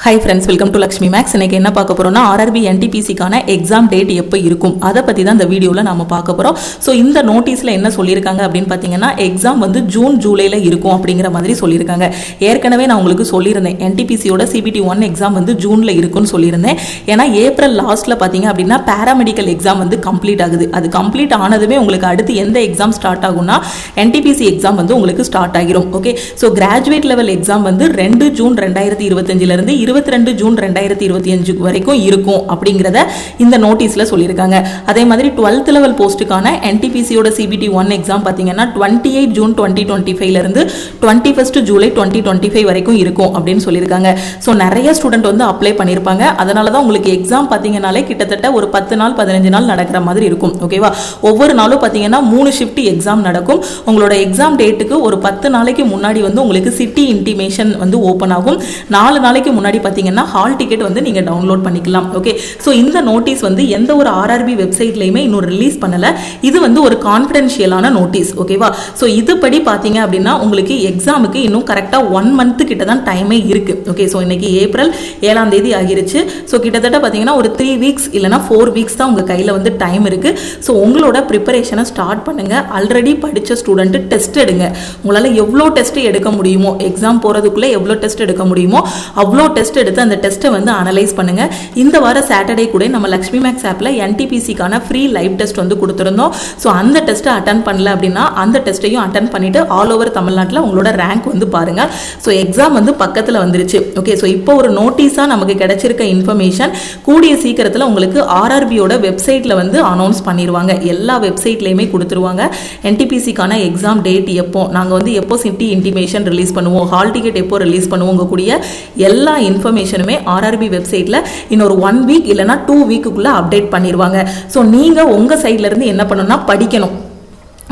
High friends, welcome to Lakshmi Max. இன்னைக்கு என்ன பார்க்க போறோம்னா ஆர்ஆர்பி என்டிபிசிக்கான எக்ஸாம் டேட் எப்போ இருக்கும் அதை பற்றி தான் இந்த வீடியோவில் நம்ம பார்க்க போகிறோம். ஸோ இந்த நோட்டீஸில் என்ன சொல்லியிருக்காங்க அப்படின்னு பார்த்தீங்கன்னா எக்ஸாம் வந்து ஜூன் ஜூலையில் இருக்கும் அப்படிங்கிற மாதிரி சொல்லியிருக்காங்க. ஏற்கனவே நான் உங்களுக்கு சொல்லியிருந்தேன் என்டிபிசியோட சிபிடி 1 எக்ஸாம் வந்து ஜூனில் இருக்குன்னு சொல்லியிருந்தேன். ஏன்னா ஏப்ரல் லாஸ்ட்டில் பார்த்தீங்க அப்படின்னா பேராமெடிக்கல் எக்ஸாம் வந்து கம்ப்ளீட் ஆகுது. அது கம்ப்ளீட் ஆனதுமே உங்களுக்கு அடுத்து எந்த எக்ஸாம் ஸ்டார்ட் ஆகும்னா என்டிபிசி எக்ஸாம் வந்து உங்களுக்கு ஸ்டார்ட் ஆகிரும். Okay, so graduate level exam வந்து 2 ஜூன் 2025 22 ஜூன் 2025 வரைக்கும் இருக்கும் அப்படிங்கிறத இந்த நோட்டீஸ்ல சொல்லியிருக்காங்க. அதே மாதிரி 12th லெவல் போஸ்ட்டுக்கான என்டிபிசியோட சிபிடி 1 எக்ஸாம் பார்த்தீங்கன்னா 28 ஜூன் 2025 இருந்து 21 ஜூலை 2025 வரைக்கும் இருக்கும் அப்படின்னு சொல்லியிருக்காங்க. ஸோ நிறைய ஸ்டூடெண்ட் வந்து அப்ளை பண்ணியிருப்பாங்க. அதனால தான் உங்களுக்கு எக்ஸாம் பார்த்தீங்கன்னாலே கிட்டத்தட்ட ஒரு 10 நாள் 15 நாள் நடக்கிற மாதிரி இருக்கும். ஓகேவா, ஒவ்வொரு நாளும் பார்த்தீங்கன்னா 3 ஷிஃப்ட் எக்ஸாம் நடக்கும். உங்களோட எக்ஸாம் டேட்டுக்கு ஒரு 10 நாளைக்கு முன்னாடி வந்து உங்களுக்கு சிட்டி இன்டிமேஷன் வந்து ஓப்பன் ஆகும். 4 நாளைக்கு முன்னாடி பார்த்தீங்கன்னா ஹால் டிக்கெட் வந்து நீங்கள் டவுன்லோட் பண்ணிக்கலாம். ஓகே, ஸோ இந்த நோட்டீஸ் வந்து எந்த ஒரு ஆர்ஆர்பி வெப்சைட்லையுமே இன்னும் ரிலீஸ் பண்ணலை. இது வந்து ஒரு கான்ஃபிடென்ஷியலான நோட்டீஸ். ஓகேவா, ஸோ இதுபடி பார்த்தீங்க அப்படின்னா உங்களுக்கு எக்ஸாமுக்கு இன்னும் கரெக்டாக 1 மந்த் கிட்ட தான் டைமே இருக்கு. ஓகே, ஸோ இன்னைக்கு ஏப்ரல் 7ஆம் தேதி ஆகிருச்சு. ஸோ கிட்டத்தட்ட பார்த்தீங்கன்னா ஒரு 3 வீக்ஸ் இல்லைனா 4 வீக்ஸ் தான் உங்கள் கையில் வந்து டைம் இருக்கு. ஸோ உங்களோட ப்ரிப்பரேஷனை ஸ்டார்ட் பண்ணுங்க. ஆல்ரெடி படித்த ஸ்டூடெண்ட் டெஸ்ட் எடுங்க. உங்களால் எவ்வளோ டெஸ்ட் எடுக்க முடியுமோ, எக்ஸாம் போகிறதுக்குள்ளே எவ்வளோ டெஸ்ட் எடுக்க முடியுமோ அவ்வளோ டெஸ்ட் எடுத்து அந்த டெஸ்ட்டை வந்து அனலைஸ் பண்ணுங்க. இந்த வார சாட்டர்டே கூட நம்ம லக்ஷ்மி மேக்ஸ் ஆப்பில் என்டிபிசிக்கான ஃப்ரீ லைவ் டெஸ்ட் வந்து கொடுத்துருந்தோம். ஸோ அந்த டெஸ்ட்டை அட்டன் பண்ணல அப்படின்னா அந்த டெஸ்ட்டையும் அட்டன் பண்ணிட்டு ஆல் ஓவர் தமிழ்நாட்டில் உங்களோட ரேங்க் வந்து பாருங்க. ஸோ எக்ஸாம் வந்து பக்கத்தில் வந்துருச்சு. ஓகே, ஸோ இப்போ ஒரு நோட்டீஸாக நமக்கு கிடைச்சிருக்க இன்ஃபர்மேஷன் கூடிய சீக்கிரத்தில் உங்களுக்கு ஆர்ஆர்பியோட வெப்சைட்டில் வந்து அனௌன்ஸ் பண்ணிடுவாங்க. எல்லா வெப்சைட்லையுமே கொடுத்துருவாங்க. என்டிபிசிக்கான எக்ஸாம் டேட் எப்போ, நாங்கள் வந்து எப்போ சிட்டி இன்டிமேஷன் ரிலீஸ் பண்ணுவோம், ஹால் டிக்கெட் எப்போ ரிலீஸ் பண்ணுவோங்க கூடிய எல்லா இன்ஃபர்மேஷனுமே ஆர்ஆர்பி வெப்சைட்ல இன்னொரு 1 வீக் இல்லைனா 2 வீக்குக்குள்ள அப்டேட் பண்ணிடுவாங்க. ஸோ நீங்க உங்க சைட்ல இருந்து என்ன பண்ணணும்னா படிக்கணும்.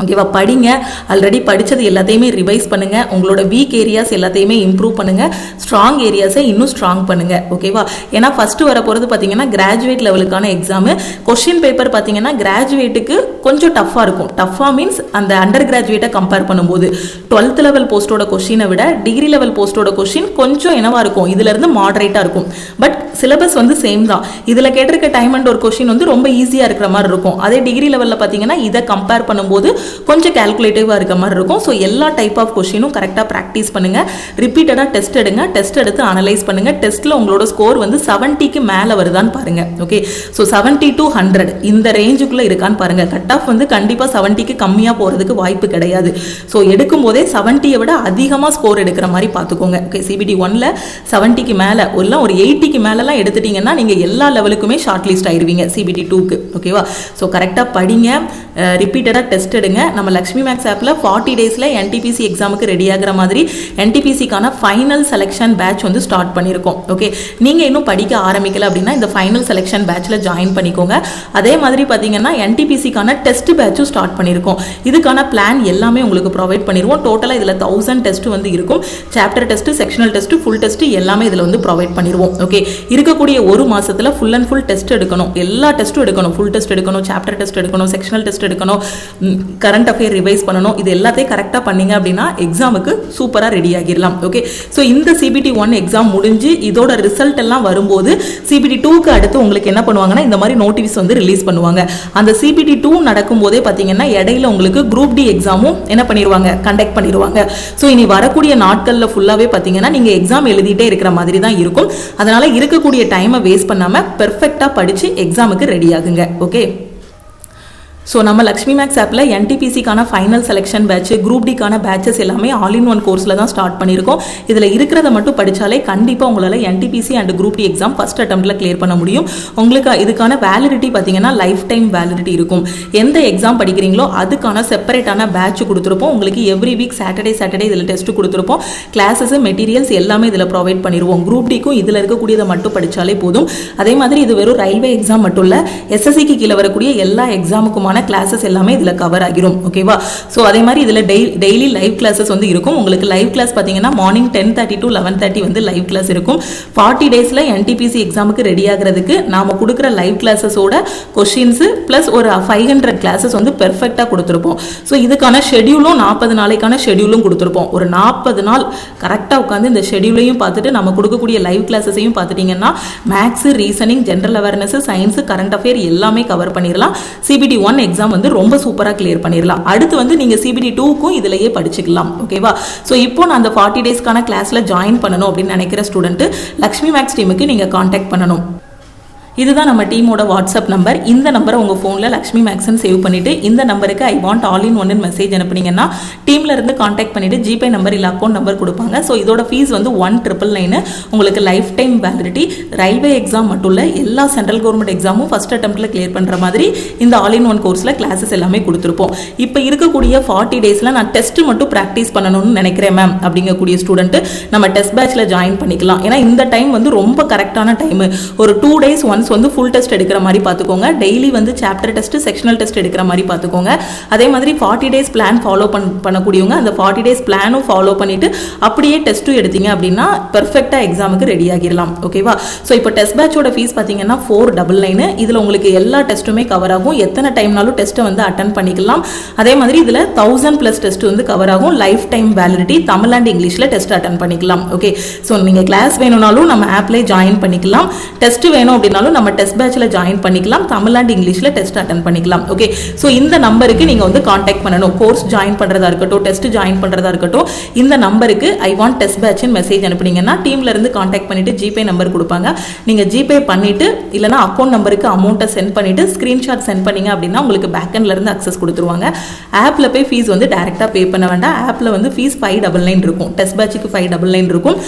ஓகேவா, படிங்க. ஆல்ரெடி படித்தது எல்லாத்தையுமே ரிவைஸ் பண்ணுங்க. உங்களோட வீக் ஏரியாஸ் எல்லாத்தையுமே இம்ப்ரூவ் பண்ணுங்க. ஸ்ட்ராங் ஏரியாஸை இன்னும் ஸ்ட்ராங் பண்ணுங்க. ஓகேவா, ஏன்னா ஃபர்ஸ்ட் வர போகிறது பார்த்தீங்கன்னா கிராஜுவேட் லெவலுக்கான எக்ஸாமு. கொஸ்டின் பேப்பர் பார்த்தீங்கன்னா கிராஜுவேட்டுக்கு கொஞ்சம் டஃப்பாக இருக்கும். டஃப்பாக மீன்ஸ் அந்த அண்டர் கிராஜுவேட்டை கம்பேர் பண்ணும்போது 12th லெவல் போஸ்ட்டோட கொஸ்டினை விட டிகிரி லெவல் போஸ்ட்டோட கொஸ்டின் கொஞ்சம் என்னவா இருக்கும், இதுல இருந்து மாடரேட்டாக இருக்கும். பட் சிலபஸ் வந்து சேம் தான். இதில் கேட்டிருக்க டைம் அண்ட் ஒரு கொஸ்டின் வந்து ரொம்ப ஈஸியாக இருக்கிற மாதிரி இருக்கும். அதே டிகிரி லெவலில் பார்த்தீங்கன்னா இதை கம்பேர் பண்ணும்போது கொஞ்சம் கால்குலேட்டிவாக இருக்க மாதிரி இருக்கும். ஸோ எல்லா டைப் ஆஃப் கொஸ்டினும் கரெக்டாக ப்ராக்டிஸ் பண்ணுங்க. ரிப்பீட்டடாக டெஸ்ட் எடுங்க. டெஸ்ட் எடுத்து அனலைஸ் பண்ணுங்க. டெஸ்ட்டில் உங்களோட ஸ்கோர் வந்து 70க்கு மேலே வருதான்னு பாருங்க. ஓகே, ஸோ 70 to 100 இந்த ரேஞ்சுக்குள்ளே இருக்கான்னு பாருங்க. கட் ஆஃப் வந்து கண்டிப்பாக 70க்கு கம்மியாக போகிறதுக்கு வாய்ப்பு கிடையாது. ஸோ எடுக்கும் போதே 70யை விட அதிகமாக ஸ்கோர் எடுக்கிற மாதிரி பார்த்துக்கோங்க. ஓகே, சிபிடி 1ல் 70க்கு மேலே இல்லை ஒரு 80க்கு மேலெலாம் எடுத்துட்டீங்கன்னா நீங்கள் எல்லா லெவலுக்குமே ஷார்ட் லிஸ்ட் ஆயிடுவீங்க சிபிடி 2க்கு. ஓகேவா, ஸோ கரெக்டாக படிங்க, ரிப்பீட்டடாக டெஸ்ட் எடுங்க. நம்ம லக்ஷ்மி மேக்ஸ் ஆப்பில் 40 டேஸில் என்டிபிசி எக்ஸாமுக்கு ரெடி ஆகிற மாதிரி என்டிபிசிக்கான ஃபைனல் செலெக்ஷன் பேட்ச் வந்து ஸ்டார்ட் பண்ணியிருக்கோம். ஓகே, நீங்கள் இன்னும் படிக்க ஆரம்பிக்கல அப்படின்னா இந்த ஃபைனல் செலெக்ஷன் பேட்சில் ஜாயின் பண்ணிக்கோங்க. அதே மாதிரி பார்த்தீங்கன்னா என்டிபிசிக்கான டெஸ்ட் பேட்சும் ஸ்டார்ட் பண்ணியிருக்கோம். இதுக்கான பிளான் எல்லாமே உங்களுக்கு ப்ரொவைட் பண்ணிடுவோம். டோட்டலாக இதில் 1000 டெஸ்ட் வந்து இருக்கும். Chapter test, sectional test, full test எல்லாமே இதில் வந்து ப்ரொவைட் பண்ணிடுவோம். ஓகே, இருக்கக்கூடிய ஒரு மாசத்துல ஃபுல் அண்ட் ஃபுல் டெஸ்ட் எடுக்கணும். எல்லா டெஸ்ட்டும் எடுக்கணும். ஃபுல் டெஸ்ட் எடுக்கணும், சாப்டர் டெஸ்ட் எடுக்கணும், செக்ஷனல் டெஸ்ட் எடுக்கணும், கரண்ட் அஃபேர் ரிவைஸ் பண்ணணும். இது எல்லாத்தையும் கரெக்டாக பண்ணீங்க அப்படின்னா எக்ஸாமுக்கு சூப்பராக ரெடி ஆகிடலாம். ஓகே, ஸோ இந்த சிபிடி 1 எக்ஸாம் முடிஞ்சு இதோட ரிசல்ட் எல்லாம் வரும்போது சிபிடி 2க்கு அடுத்து உங்களுக்கு என்ன பண்ணுவாங்கன்னா இந்த மாதிரி நோட்டீஸ் வந்து ரிலீஸ் பண்ணுவாங்க. அந்த சிபிடி 2 நடக்கும் போதே பார்த்தீங்கன்னா இடையில உங்களுக்கு குரூப் டி எக்ஸாமும் என்ன பண்ணிடுவாங்க, கண்டக்ட் பண்ணிடுவாங்க. ஸோ இனி வரக்கூடிய நாட்களில் ஃபுல்லாகவே பார்த்தீங்கன்னா நீங்கள் எக்ஸாம் எழுதிட்டே இருக்கிற மாதிரி தான் இருக்கும். அதனால இருக்கக்கூடிய டைமை வேஸ்ட் பண்ணாமல் பெர்ஃபெக்டாக படித்து எக்ஸாமுக்கு ரெடி ஆகுங்க. ஓகே, ஸோ நம்ம லக்ஷ்மி மேக்ஸ் ஆப்பில் என்டிபிசிக்கான ஃபைனல் செலெக்ஷன் பேட்ச், குரூப் டிக்கான பேட்சஸ் எல்லாமே ஆல் இன் ஒன் கோர்ஸில் தான் ஸ்டார்ட் பண்ணியிருக்கோம். இதில் இருக்கிறத மட்டும் படித்தாலே கண்டிப்பாக உங்களால் NTPC and group D exam first அட்டெம்ப்டில் கிளியர் பண்ண முடியும். உங்களுக்கு இதுக்கான வேலிடிட்டி பார்த்தீங்கன்னா லைஃப் டைம் வேலிடிட்டி இருக்கும். எந்த எக்ஸாம் படிக்கிறீங்களோ அதுக்கான செப்பரேட்டான பேட்ச் கொடுத்துருப்போம். உங்களுக்கு எவ்ரி வீக் சாட்டர்டே இதில் டெஸ்ட் கொடுத்துருப்போம். கிளாஸஸ், மெட்டீரியல்ஸ் எல்லாமே இதில் ப்ரொவைட் பண்ணிடுவோம். குரூப் டிக்கும் இதில் இருக்கக்கூடியதை மட்டும் படித்தாலே போதும். அதே மாதிரி இது வெறும் ரயில்வே எக்ஸாம் மட்டும் இல்லை, எஸ்எஸ்சிக்கு கீழே வரக்கூடிய எல்லா எக்ஸாமுக்கும் எக்ஸாமுக்கான கிளாஸஸ் எல்லாமே இதில் கவர் ஆகிரும். ஓகேவா? ஸோ அதே மாதிரி இதில் டெய்லி லைவ் கிளாஸஸ் வந்து இருக்கும். உங்களுக்கு லைவ் கிளாஸ் பார்த்தீங்கன்னா மார்னிங் 10:30 to 11:30 வந்து லைவ் கிளாஸ் இருக்கும். 40 டேஸில் NTPC எக்ஸாமுக்கு ரெடி ஆகிறதுக்கு நாம் கொடுக்குற லைவ் கிளாஸஸோட கொஷின்ஸு ப்ளஸ் ஒரு 500 கிளாஸஸ் வந்து பெர்ஃபெக்டாக கொடுத்துருப்போம். ஸோ இதுக்கான ஷெடியூலும் 40 நாளைக்கான ஷெடியூலும் கொடுத்துருப்போம். ஒரு 40 நாள் கரெக்டாக உட்காந்து இந்த ஷெடியூலையும் பார்த்துட்டு நம்ம கொடுக்கக்கூடிய லைவ் கிளாஸஸையும் பார்த்துட்டிங்கன்னா maths, reasoning, general awareness, science, current affair எல்லாமே கவர் பண்ணிடலாம். CBT 1 எக்ஸாம் வந்து ரொம்ப சூப்பராக கிளியர் பண்ணிடலாம். அடுத்து வந்து நீங்கள் CBT 2க்கும் இதிலேயே படிச்சுக்கலாம். ஓகேவா? ஸோ இப்போ நான் அந்த 40 டேஸ்க்கான கிளாஸில் ஜாயின் பண்ணணும் அப்படின்னு நினைக்கிற ஸ்டூடெண்ட் லக்ஷ்மி மேக்ஸ் டீமுக்கு நீங்கள் காண்டாக்ட் பண்ணணும். இதுதான் நம்ம டீமோட வாட்ஸ்அப் நம்பர். இந்த நம்பரை உங்கள் ஃபோனில் லக்ஷ்மி மேக்ஸ்ன்னு சேவ் பண்ணிவிட்டு இந்த நம்பருக்கு ஐ வாண்ட் ஆல் இன் ஒன்னு மெசேஜ் அனுப்புனீங்கன்னா டீமில் இருந்து காண்டாக்ட் பண்ணிவிட்டு ஜிபே நம்பர் இல்லை அக்கௌண்ட் நம்பர் கொடுப்பாங்க. ஸோ இதோட ஃபீஸ் வந்து 1999. உங்களுக்கு life time validity. Railway exam மட்டும் இல்லை, எல்லா சென்ட்ரல் கவர்மெண்ட் எக்ஸாமும் ஃபஸ்ட் அட்டெம்ப்டில் கிளியர் பண்ணுற மாதிரி இந்த ஆல் இன் ஒன் கோர்ஸில் கிளாஸஸ் எல்லாமே கொடுத்துருப்போம். இப்போ இருக்கக்கூடிய 40 டேஸில் நான் டெஸ்ட்டு மட்டும் ப்ராக்டிஸ் பண்ணணும்னு நினைக்கிறேன் மேம் அப்படிங்கக்கூடிய ஸ்டூடெண்ட்டு நம்ம டெஸ்ட் பேட்சில் ஜாயின் பண்ணிக்கலாம். ஏன்னா இந்த டைம் வந்து ரொம்ப கரெக்டான டைமு. ஒரு 2 days ஒன்ஸ் வந்து ஃபுல் டெஸ்ட் எடுக்கிற மாதிரி பார்த்துக்கோங்க. டெய்லி வந்து சாப்டர் டெஸ்ட், செக்ஷனல் டெஸ்ட் எடுக்கிற மாதிரி பார்த்துக்கோங்க. அதே மாதிரி 40 டேஸ் பிளான் ஃபாலோ பண்ணக்கூடியவங்க அந்த 40 டேஸ் பிளானும் ஃபாலோ பண்ணிட்டு அப்படியே டெஸ்ட்டும் எடுத்தீங்க அப்படின்னா பெர்ஃபெக்டாக எக்ஸாமுக்கு ரெடி ஆகிடலாம். ஓகேவா? ஸோ இப்போ டெஸ்ட் பேட்சோட ஃபீஸ் பார்த்தீங்கன்னா 499. இதில் உங்களுக்கு எல்லா டெஸ்ட்டுமே கவர் ஆகும். எத்தனை டைம்னாலும் டெஸ்ட்டை வந்து அட்டன் பண்ணிக்கலாம். அதே மாதிரி இதில் 1000+ டெஸ்ட் வந்து கவர் ஆகும். Life time validity. Tamil and இங்கிலீஷில் டெஸ்ட் அட்டன் பண்ணிக்கலாம். ஓகே, ஸோ நீங்கள் கிளாஸ் வேணும்னாலும் நம்ம ஆப்லேயே ஜாயின் பண்ணிக்கலாம். டெஸ்ட் வேணும் அப்படின்னாலும் நம்ம டெஸ்ட் பேட்சில் ஜாயின் பண்ணிக்கலாம். தமிழ் அண்ட் இங்கிலீஷில் டெஸ்ட் அட்டன் பண்ணிக்கலாம். ஓகே, ஸோ இந்த நம்பருக்கு நீங்கள் வந்து காண்டாக்ட் பண்ணணும். கோர்ஸ் ஜாயின் பண்ணுறதா இருக்கட்டும், டெஸ்ட் ஜாயின் பண்ணுறதா இருக்கட்டும், இந்த நம்பருக்கு ஐ வாண்ட் டெஸ்ட் பேட்ச்னு மெசேஜ் அனுப்புனீங்கன்னா டீம்ல இருந்து காண்டாக்ட் பண்ணிட்டு ஜிபே நம்பர் கொடுப்பாங்க. நீங்கள் ஜிபே பண்ணிட்டு இல்லைனா அக்கௌண்ட் நம்பருக்கு அமௌண்ட்டை சென்ட் பண்ணிட்டு ஸ்க்ரீன்ஷாட் சென்ட் பண்ணீங்க அப்படின்னா உங்களுக்கு பேக்கெண்ட்ல இருந்து அக்சஸ் கொடுத்துருவாங்க. ஆப்பில் போய் ஃபீஸ் வந்து டேரெக்டாக பே பண்ண வேண்டாம். ஆப்பில் வந்து ஃபீஸ் 599 இருக்கும். டெஸ்ட் பேட்சுக்கு 599 இருக்கும்.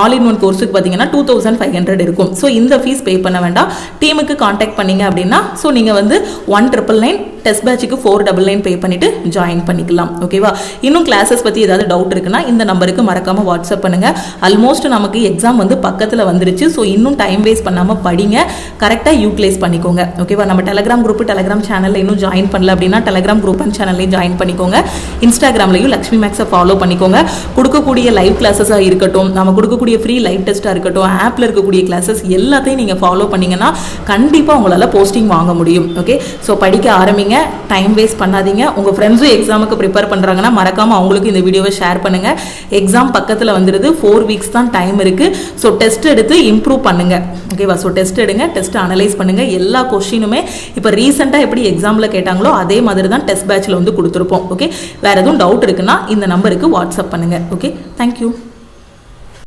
ஆல் இன் ஒன் கோர்ஸுக்கு பார்த்தீங்கன்னா 2500 இருக்கும். ஸோ இந்த ஃபீஸ் பே பண்ண வேண்டாம். டீமுக்கு காண்டாக்ட் பண்ணீங்க அப்படின்னா ஸோ நீங்கள் வந்து 1999, டெஸ்ட் பேட்சுக்கு 499 பே பண்ணிட்டு ஜாயின் பண்ணிக்கலாம். ஓகேவா? இன்னும் கிளாஸஸ் பற்றி ஏதாவது டவுட் இருக்குன்னா இந்த நம்பருக்கு மறக்காமல் வாட்ஸ்அப் பண்ணுங்க. ஆல்மோஸ்ட் நமக்கு எக்ஸாம் வந்து பக்கத்தில் வந்துருச்சு. ஸோ இன்னும் டைம் வேஸ்ட் பண்ணாமல் படிங்க, கரெக்டாக யூட்டிலைஸ் பண்ணிக்கோங்க. ஓகேவா? நம்ம டெலகிராம் குரூப், டெலகிராம் சேனலில் இன்னும் ஜாயின் பண்ணல அப்படின்னா டெலகிராம் குரூப் அண்ட் சேனல்லையும் ஜாயின் பண்ணிக்கோங்க. இன்ஸ்டாகிராம்லையும் லக்ஷ்மி மேக்ஸை ஃபாலோ பண்ணிக்கோங்க. கொடுக்கக்கூடிய லைவ் கிளாஸஸாக இருக்கட்டும், நம்ம கொடுக்கக்கூடிய ஃப்ரீ லைவ் டெஸ்ட்டாக இருக்கட்டும், ஆப்பில் இருக்கக்கூடிய கிளாஸஸ் எல்லாத்தையும் நீங்கள் ஃபாலோ பண்ணீங்கன்னா கண்டிப்பாக உங்களால் போஸ்டிங் வாங்க முடியும். ஓகே, ஸோ படிக்க ஆரம்பிங்க, டைம் வேஸ்ட் பண்ணாதீங்க. உங்கள் ஃப்ரெண்ட்ஸும் எக்ஸாமுக்கு ப்ரிப்பேர் பண்ணுறாங்கன்னா மறக்காமல் அவங்களுக்கு இந்த வீடியோவை ஷேர் பண்ணுங்கள். எக்ஸாம் பக்கத்தில் வந்துடுது. 4 weeks தான் டைம் இருக்குது. ஸோ டெஸ்ட் எடுத்து இம்ப்ரூவ் பண்ணுங்கள். ஓகேவா? ஸோ டெஸ்ட் எடுங்க, டெஸ்ட் அனலைஸ் பண்ணுங்கள். எல்லா கொஸ்டினுமே இப்போ ரீசெண்டாக எப்படி எக்ஸாமில் கேட்டாங்களோ அதே மாதிரி தான் டெஸ்ட் பேட்சில் வந்து கொடுத்துருப்போம். ஓகே, வேறு எதுவும் டவுட் இருக்குன்னா இந்த நம்பருக்கு வாட்ஸ்அப் பண்ணுங்கள். Okay, thank you.